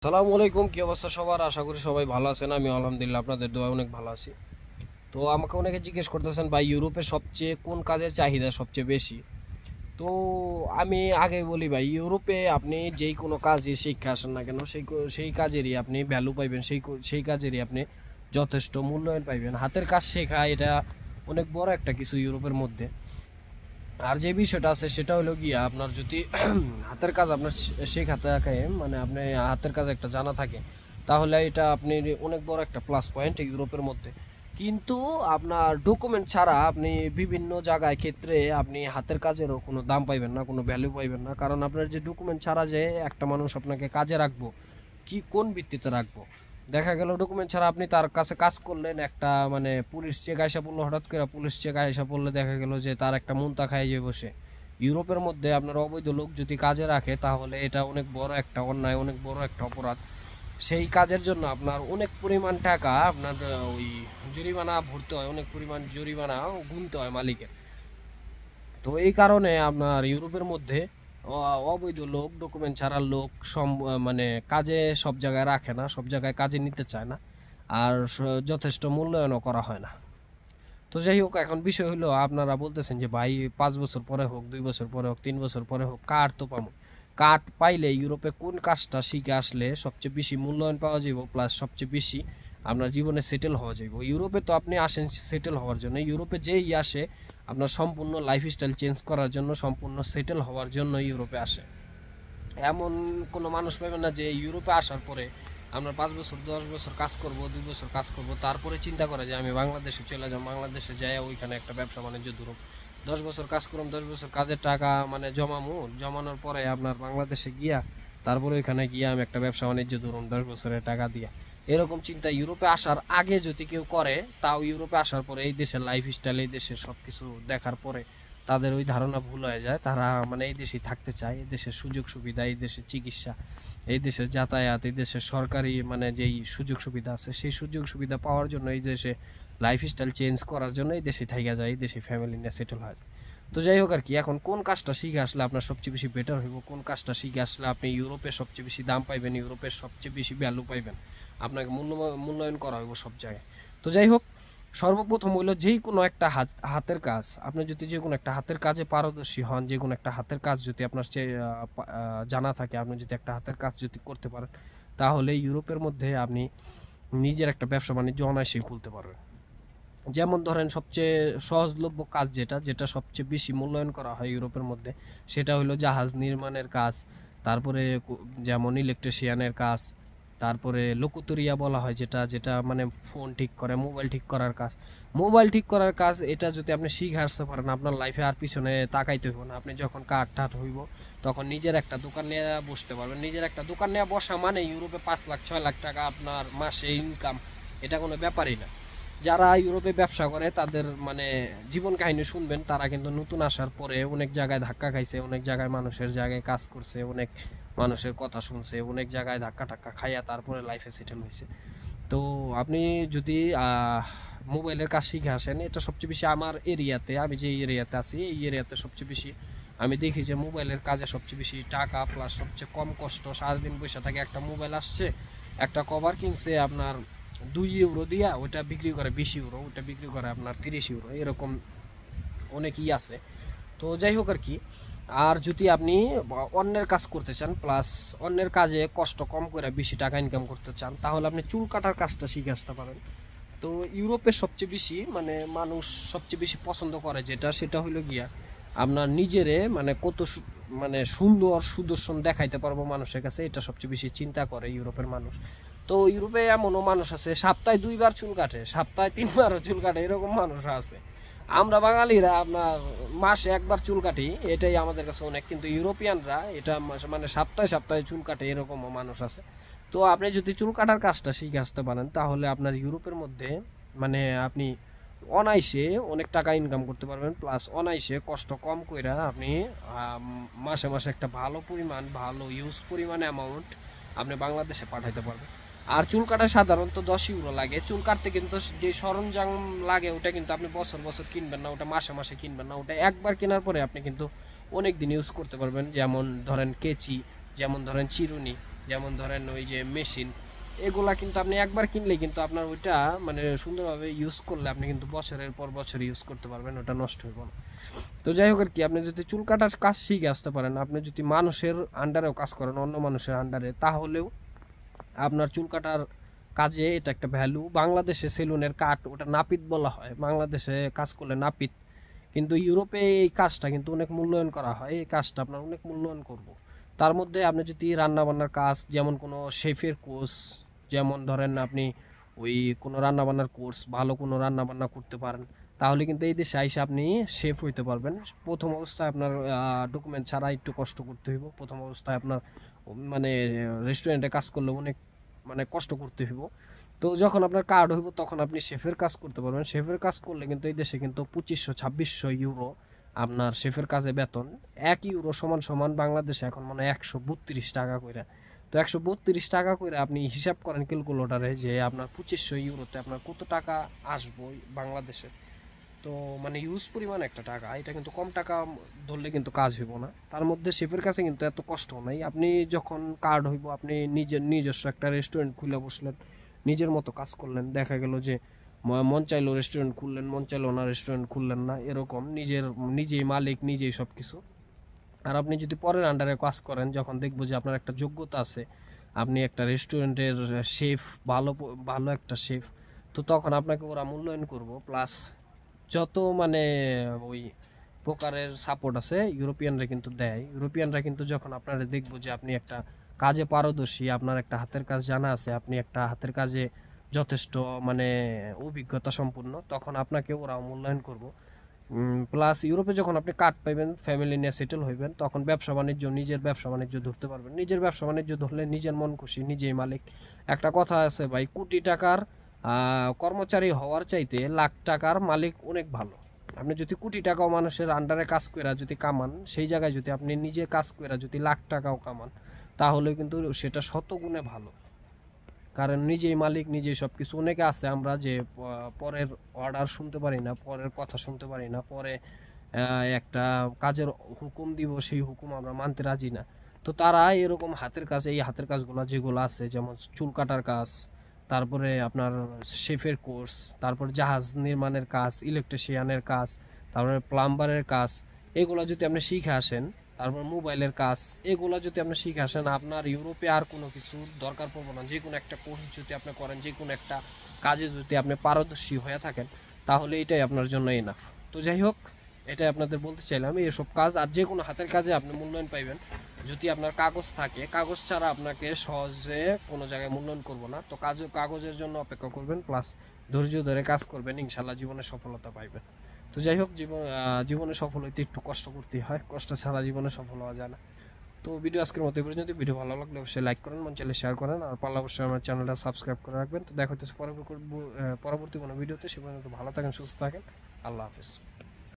আসসালামু আলাইকুম। কি অবস্থা সবার? আশা করি সবাই ভালো আছেন। আমি আলহামদুলিল্লাহ আপনাদের দোয়ায় অনেক ভালো আছি। তো আমাকে অনেকে জিজ্ঞেস করতেছেন ভাই, ইউরোপে সবচেয়ে কোন কাজের চাহিদা সবচেয়ে বেশি? তো আমি আগে বলি ভাই, ইউরোপে আপনি যেই কোনো কাজই শিক্ষা আসেন না কেন, সেই কাজেরই আপনি ভ্যালু পাইবেন, সেই কাজেরই আপনি যথেষ্ট মূল্যায়ন পাইবেন। হাতের কাজ শেখা এটা অনেক বড় একটা কিছু ইউরোপের মধ্যে। আর যে বিষয়টা আছে সেটা হলো গিয়া, আপনার যদি হাতের কাজ আপনার শেখাতে থাকে, মানে আপনি হাতের কাজ একটা জানা থাকে, তাহলে এটা আপনি অনেক বড় একটা প্লাস পয়েন্ট ইউরোপের মধ্যে। কিন্তু আপনার ডকুমেন্ট ছাড়া আপনি বিভিন্ন জায়গায় ক্ষেত্রে আপনি হাতের কাজেরও কোনো দাম পাইবেন না, কোনো ভ্যালু পাইবেন না। কারণ আপনার যে ডকুমেন্ট ছাড়া যে একটা মানুষ আপনাকে কাজে রাখবো, কি কোন ভিত্তিতে রাখবো? দেখা গেল ডকুমেন্ট ছাড়া আপনি তার কাছে কাজ করলেন, একটা মানে পুলিশ চেক আইসা পড়লো, হঠাৎ করে পুলিশ চেক আইসা পড়লে দেখা গেল যে তার একটা মুন্তা খাইয়ে যে বসে। ইউরোপের মধ্যে আপনার অবৈধ লোক যদি কাজে রাখে, তাহলে এটা অনেক বড় একটা অন্যায়, অনেক বড় একটা অপরাধ। সেই কাজের জন্য আপনার অনেক পরিমাণ টাকা আপনার ওই জরিমানা ভরতে হয়, অনেক পরিমাণ জরিমানা গুনতে হয় মালিকের। তো এই কারণে আপনার ইউরোপের মধ্যে অবৈধ লোক, ডকুমেন্ট ছাড়া লোক মানে কাজে সব জায়গায় রাখে না, সব জায়গায় কাজে নিতে চায় না। আর যথেষ্ট মূল্যায়নও করা হয় না। তো যাই হোক, এখন বিষয় হলো, আপনারা বলতেছেন যে ভাই 5 বছর পরে হোক, 2 বছর পরে হোক, 3 বছর পরে হোক, কার্ড তো পাবো। কার্ড পাইলে ইউরোপে কোন কাজটা শিখে আসলে সবচেয়ে বেশি মূল্যায়ন পাওয়া যাইব, প্লাস সবচেয়ে বেশি আপনার জীবনে সেটেল হওয়া যাইব? ইউরোপে তো আপনি আসেন সেটেল হওয়ার জন্য। ইউরোপে যেই আসে আপনার সম্পূর্ণ লাইফস্টাইল চেঞ্জ করার জন্য, সম্পূর্ণ সেটেল হওয়ার জন্য ইউরোপে আসে। এমন কোনো মানুষ পাবেন না যে ইউরোপে আসার পরে আমরা 5 বছর 10 বছর কাজ করব, 2 বছর কাজ করব, তারপরে চিন্তা করে যে আমি বাংলাদেশে চলে যাব, বাংলাদেশে যাই ওইখানে একটা ব্যবসা বাণিজ্য ধরুন, 10 বছর কাজ করুন, 10 বছর কাজের টাকা মানে জমানোর পরে আপনার বাংলাদেশে গিয়া তারপরে ওইখানে গিয়া আমি একটা ব্যবসা বাণিজ্য ধরুন 10 বছরের টাকা দিয়া। এরকম চিন্তা ইউরোপে আসার আগে যদি কেউ করে, তাও ইউরোপে আসার পরে এই দেশের লাইফস্টাইল, এই দেশের সব কিছু দেখার পরে তাদের ওই ধারণা ভুল হয়ে যায়। তারা মানে এই দেশেই থাকতে চায়, এই দেশের সুযোগ সুবিধা, এই দেশের চিকিৎসা, এই দেশের যাতায়াত, এই দেশের সরকারি মানে যেই সুযোগ সুবিধা আছে, সেই সুযোগ সুবিধা পাওয়ার জন্য, এই দেশে লাইফস্টাইল চেঞ্জ করার জন্য এই দেশে থাইকা যায়, এই দেশে ফ্যামিলি নিয়ে সেটেল হয়। তো যাই হোক আর কি, এখন কোন কাজটা শিখে আসলে আপনার সবচেয়ে বেশি বেটার হইব, কোন কাজটা শিখে আসলে আপনি ইউরোপের সবচেয়ে বেশি দাম পাইবেন, ইউরোপের সবচেয়ে বেশি ভ্যালু পাইবেন, আপনাকে মূল্যায়ন করা হইব সব জায়গায়। তো যাই হোক, সর্বপ্রথম হইলো যেই কোনো একটা হাতের কাজ। আপনি যদি যে কোনো একটা হাতের কাজে পারদর্শী হন, যে কোনো একটা হাতের কাজ যদি আপনার জানা থাকে, আপনি যদি একটা হাতের কাজ যদি করতে পারেন, তাহলে ইউরোপের মধ্যে আপনি নিজের একটা ব্যবসা বাণিজ্য অনায়াসেই খুলতে পারবেন। যেমন ধরেন, সবচেয়ে সহজলভ্য কাজ যেটা যেটা সবচেয়ে বেশি মূল্যায়ন করা হয় ইউরোপের মধ্যে, সেটা হলো জাহাজ নির্মাণের কাজ। তারপরে যেমন ইলেকট্রিশিয়ানের কাজ। তারপরে লোকোতরিয়া বলা হয়, যেটা যেটা মানে ফোন ঠিক করে, মোবাইল ঠিক করার কাজ। মোবাইল ঠিক করার কাজ এটা যদি আপনি শিখে আসতে পারেন, আপনার লাইফে আর পিছনে তাকাইতে হইব না। আপনি যখন কাঠ টাঠ হইব, তখন নিজের একটা দোকান নিয়ে বসতে পারবেন। নিজের একটা দোকান নিয়ে বসা মানে ইউরোপে 5 লাখ 6 লাখ টাকা আপনার মাসে ইনকাম, এটা কোনো ব্যাপারই না। যারা ইউরোপে ব্যবসা করে তাদের মানে জীবন কাহিনী শুনবেন, তারা কিন্তু নতুন আসার পরে অনেক জায়গায় ধাক্কা খাইছে, অনেক জায়গায় মানুষের জায়গায় কাজ করছে, অনেক মানুষের কথা শুনছে, অনেক জায়গায় ধাক্কা টাক্কা খাইয়া তারপরে লাইফে সেটেল হয়েছে। তো আপনি যদি মোবাইলের কাজ শিখে আসেন, এটা সবচেয়ে বেশি আমার এরিয়াতে, আমি যে এরিয়াতে আছি এই এরিয়াতে সবচেয়ে বেশি আমি দেখি যে মোবাইলের কাজে সবচেয়ে বেশি টাকা, প্লাস সবচেয়ে কম কষ্ট। সারাদিন বসে থাকে, একটা মোবাইল আসছে, একটা কভার কিনছে আপনার 2 ইউরো দিয়া, ওইটা বিক্রি করে 20 ইউরো, ওইটা বিক্রি করে আপনার 30 ইউরো, এরকম অনেকই আছে। তো যাই হোক আর কি, আর যদি আপনি অন্যের কাজ করতে চান, প্লাস অন্যের কাজে কষ্ট কম করে বেশি টাকা ইনকাম করতে চান, তাহলে আপনি চুল কাটার কাজটা শিখে আসতে পারেন। তো ইউরোপে সবচেয়ে বেশি মানে মানুষ সবচেয়ে বেশি পছন্দ করে যেটা, সেটা হলো গিয়া আপনার নিজেরে মানে কত মানে সুন্দর সুদর্শন দেখাইতে পারবো মানুষের কাছে, এটা সবচেয়ে বেশি চিন্তা করে ইউরোপের মানুষ। তো ইউরোপে এমনও মানুষ আছে সপ্তাহে 2 বার চুল কাটে, সপ্তাহে 3বারও চুল কাটে, এরকম মানুষ আছে। আমরা বাঙালিরা আপনার মাসে 1বার চুল কাটি, এটাই আমাদের কাছে অনেক। কিন্তু ইউরোপিয়ানরা এটা মানে সপ্তাহে সপ্তাহে চুল কাটে, এরকমও মানুষ আছে। তো আপনি যদি চুল কাটার কাজটা শিখে আসতে পারেন, তাহলে আপনার ইউরোপের মধ্যে মানে আপনি অনায়াসে অনেক টাকা ইনকাম করতে পারবেন, প্লাস অনায়াসে কষ্ট কম কইরা আপনি মাসে মাসে একটা ভালো পরিমাণ, ভালো ইউজ পরিমাণ অ্যামাউন্ট আপনি বাংলাদেশে পাঠাইতে পারবেন। আর চুল কাটা সাধারণত 10 ইউরো লাগে। চুল কাটতে কিন্তু যে সরঞ্জাম লাগে, ওটা কিন্তু আপনি বছর বছর কিনবেন না, ওটা মাসে মাসে কিনবেন না, ওটা একবার কেনার পরে আপনি কিন্তু অনেক দিন ইউজ করতে পারবেন। যেমন ধরেন কেচি, যেমন ধরেন চিরুনি, যেমন ধরেন ওই যে মেশিন, এগুলা কিন্তু আপনি একবার কিনলে কিন্তু আপনার ওইটা মানে সুন্দরভাবে ইউজ করলে আপনি কিন্তু বছরের পর বছর ইউজ করতে পারবেন, ওটা নষ্ট হইব না। তো যাই হোক আর কি, আপনি যদি চুল কাটার কাজ শিখে আসতে পারেন, আপনি যদি মানুষের আন্ডারেও কাজ করেন, অন্য মানুষের আন্ডারে, তাহলেও আপনার চুল কাটার কাজে এটা একটা ভ্যালু। বাংলাদেশে সেলুনের কাট ওটা নাপিত বলা হয়, বাংলাদেশে কাজ করলে নাপিত, কিন্তু ইউরোপে এই কাজটা কিন্তু অনেক মূল্যায়ন করা হয়, এই কাজটা আপনার অনেক মূল্যায়ন করব। তার মধ্যে আপনি যদি রান্নাবান্নার কাজ, যেমন কোনো শেফের কোর্স, যেমন ধরেন আপনি ওই কোনো রান্নাবান্নার কোর্স, ভালো কোনো রান্নাবান্না করতে পারেন, তাহলে কিন্তু এই দেশে আইসা আপনি শেফ হইতে পারবেন। প্রথম অবস্থায় আপনার ডকুমেন্ট ছাড়া একটু কষ্ট করতে হইব, প্রথম অবস্থায় আপনার মানে রেস্টুরেন্টে কাজ করলে অনেক মানে কষ্ট করতে হইব। তো যখন আপনার কার্ড হইব তখন আপনি শেফের কাজ করতে পারবেন। শেফের কাজ করলে কিন্তু এই দেশে কিন্তু 2500-2600 ইউরো আপনার শেফের কাজে বেতন। 1 ইউরো সমান সমান বাংলাদেশে এখন মানে 132 টাকা করে। তো 132 টাকা করে আপনি হিসাব করেন ক্যালকুলেটরে যে আপনার 2500 ইউরোতে আপনার কত টাকা আসবো বাংলাদেশে। তো মানে ইউজ পরিমাণ একটা টাকা, এটা কিন্তু কম টাকা ধরলে কিন্তু কাজ হইব না। তার মধ্যে শেফের কাছে কিন্তু এত কষ্ট নাই, আপনি যখন কার্ড হইব আপনি নিজস্ব একটা রেস্টুরেন্ট খুলে বসলেন, নিজের মতো কাজ করলেন, দেখা গেল যে মন চাইলো রেস্টুরেন্ট খুললেন, মন চাইলো না রেস্টুরেন্ট খুললেন না, এরকম নিজেই মালিক, নিজেই সব কিছু। আর আপনি যদি পরের আন্ডারে কাজ করেন, যখন দেখবো যে আপনার একটা যোগ্যতা আছে, আপনি একটা রেস্টুরেন্টের শেফ, ভালো ভালো একটা শেফ, তো তখন আপনাকে ওরা মূল্যায়ন করব। প্লাস যত মানে ওই প্রকারের সাপোর্ট আছে ইউরোপিয়ানরা কিন্তু দেয়। ইউরোপিয়ানরা কিন্তু যখন আপনারা দেখবো যে আপনি একটা কাজে পারদর্শী, আপনার একটা হাতের কাজ জানা আছে, আপনি একটা হাতের কাজে যথেষ্ট মানে অভিজ্ঞতা সম্পূর্ণ, তখন আপনাকে ওরা মূল্যায়ন করব। প্লাস ইউরোপে যখন আপনি কার্ড পাইবেন, ফ্যামিলি নিয়ে সেটেল হইবেন, তখন ব্যবসা বাণিজ্য, নিজের ব্যবসা বাণিজ্য ধরতে পারবেন। নিজের ব্যবসা বাণিজ্য ধরলে নিজের মন খুশি, নিজেই মালিক। একটা কথা আছে ভাই, কোটি টাকার কর্মচারী হওয়ার চাইতে লাখ টাকার মালিক অনেক ভালো। আপনি যদি কোটি টাকাও মানুষের আন্ডারে কাজ করে যদি কামান, সেই জায়গায় যদি আপনি নিজে কাজ করে যদি লাখ টাকাও কামান, তাহলে কিন্তু সেটা শতগুণে ভালো। কারণ নিজেই মালিক, নিজেই সব কিছু। অনেকে আছে আমরা যে পরের অর্ডার শুনতে পারি না, পরের কথা শুনতে পারি না, পরে একটা কাজের হুকুম দিব, সেই হুকুম আমরা মানতে রাজি না। তো তারা এরকম হাতের কাজ, এই হাতের কাজগুলো যেগুলো আছে, যেমন চুল কাটার কাজ, তারপরে আপনার শেফের কোর্স, তারপর জাহাজ নির্মাণের কাজ, ইলেকট্রিশিয়ানের কাজ, তারপরে প্লাম্বারের কাজ, এগুলো যদি আপনি শিখে আসেন, তারপর মোবাইলের কাজ, এগুলো যদি আপনি শিখে আসেন, আপনার ইউরোপে আর কোনো কিছু দরকার পড়বে না। যে কোনো একটা কোর্স যদি আপনি করেন, যে কোনো একটা কাজে যদি আপনি পারদর্শী হয়ে থাকেন, তাহলে এটাই আপনার জন্য এনাফ। তো যাই হোক, এটাই আপনাদের বলতে চাইলাম। এসব কাজ আর যে কোনো হাতের কাজে আপনি মূল্যায়ন পাইবেন যদি আপনার কাগজ থাকে। কাগজ ছাড়া আপনাকে সহজে কোনো জায়গায় মূল্যায়ন করব না। তো কাগজের জন্য অপেক্ষা করবেন, প্লাস ধৈর্য ধরে কাজ করবেন, ইনশাল্লাহ জীবনে সফলতা পাইবেন। তো যাই হোক, জীবনে সফল হইতে একটু কষ্ট করতে হয়, কষ্ট ছাড়া জীবনে সফল হওয়া যায় না। তো ভিডিও আজকের মতো পর্যন্ত। ভিডিও ভালো লাগলে অবশ্যই লাইক করেন, মন চাইলে শেয়ার করেন, আর পারলে অবশ্যই আমার চ্যানেলটা সাবস্ক্রাইব করে রাখবেন। তো দেখা হচ্ছে পরবর্তী কোনো ভিডিওতে। সে পর্যন্ত ভালো থাকেন, সুস্থ থাকেন, আল্লাহ হাফেজ।